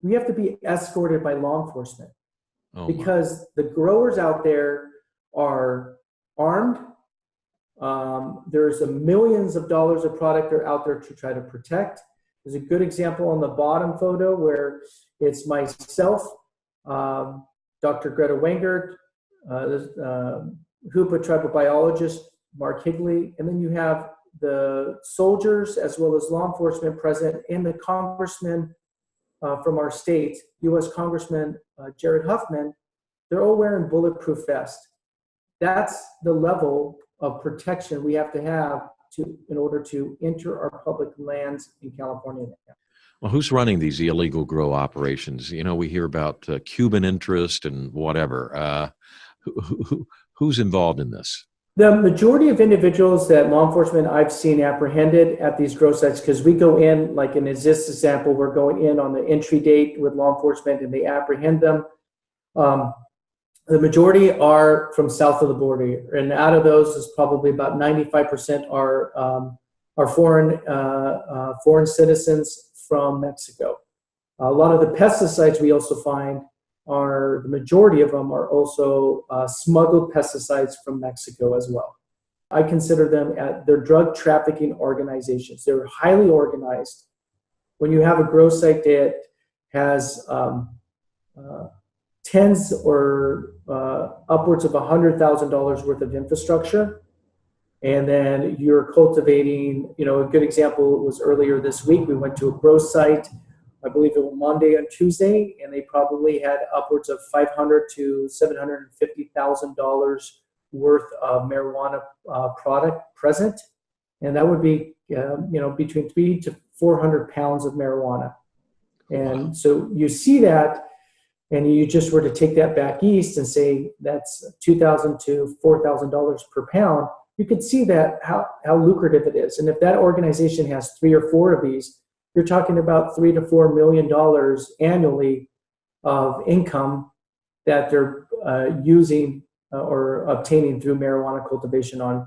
we have to be escorted by law enforcement because my. the growers out there are armed. There's millions of dollars of product are out there to try to protect. There's a good example on the bottom photo where it's myself, Dr. Greta Wengert, Hoopa tribal biologist Mark Higley, and then you have the soldiers as well as law enforcement present, and the congressman from our state, U.S. Congressman Jared Huffman. They're all wearing bulletproof vests. That's the level of protection we have to have in order to enter our public lands in California. Well, who's running these illegal grow operations? You know, we hear about Cuban interest and whatever. Who's involved in this? The majority of individuals that law enforcement I've seen apprehended at these grow sites, because we go in, like in this example, we're going in on the entry date with law enforcement and they apprehend them. The majority are from south of the border, and out of those is probably about 95% are foreign citizens from Mexico. A lot of the pesticides we also find the majority of them are also smuggled pesticides from Mexico as well. I consider them they're drug trafficking organizations. They're highly organized. When you have a grow site that has tens or upwards of $100,000 worth of infrastructure, and then you're cultivating, a good example was earlier this week, we went to a grow site, I believe it was Monday and Tuesday, and they probably had upwards of $500,000 to $750,000 worth of marijuana product present, and that would be between 300 to 400 pounds of marijuana. And so you see that, and you just were to take that back east and say that's $2,000 to $4,000 per pound, you could see that how lucrative it is. And if that organization has 3 or 4 of these, you're talking about $3 to $4 million annually of income that they're using or obtaining through marijuana cultivation and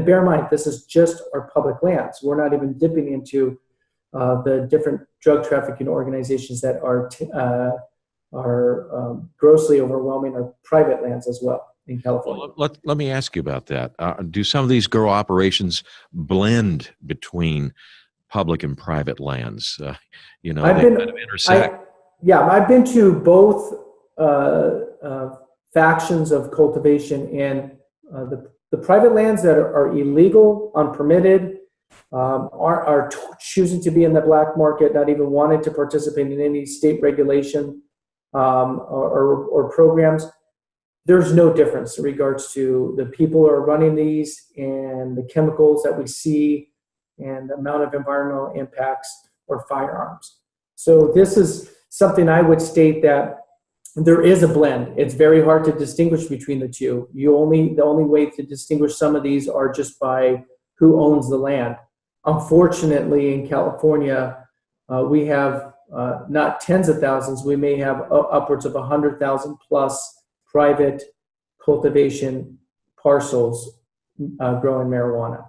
bear in mind, this is just our public lands. We're not even dipping into the different drug trafficking organizations that are grossly overwhelming our private lands as well in California. Well, let me ask you about that. Do some of these grow operations blend between public and private lands? They kind of intersect. I've been to both factions of cultivation, and the private lands that are illegal, unpermitted, are choosing to be in the black market, not even wanting to participate in any state regulation or programs. There's no difference in regards to the people who are running these and the chemicals that we see and the amount of environmental impacts or firearms. So this is something I would state that there is a blend. It's very hard to distinguish between the two. The only way to distinguish some of these are just by who owns the land. Unfortunately, in California, we have not tens of thousands. We may have upwards of 100,000 plus private cultivation parcels growing marijuana.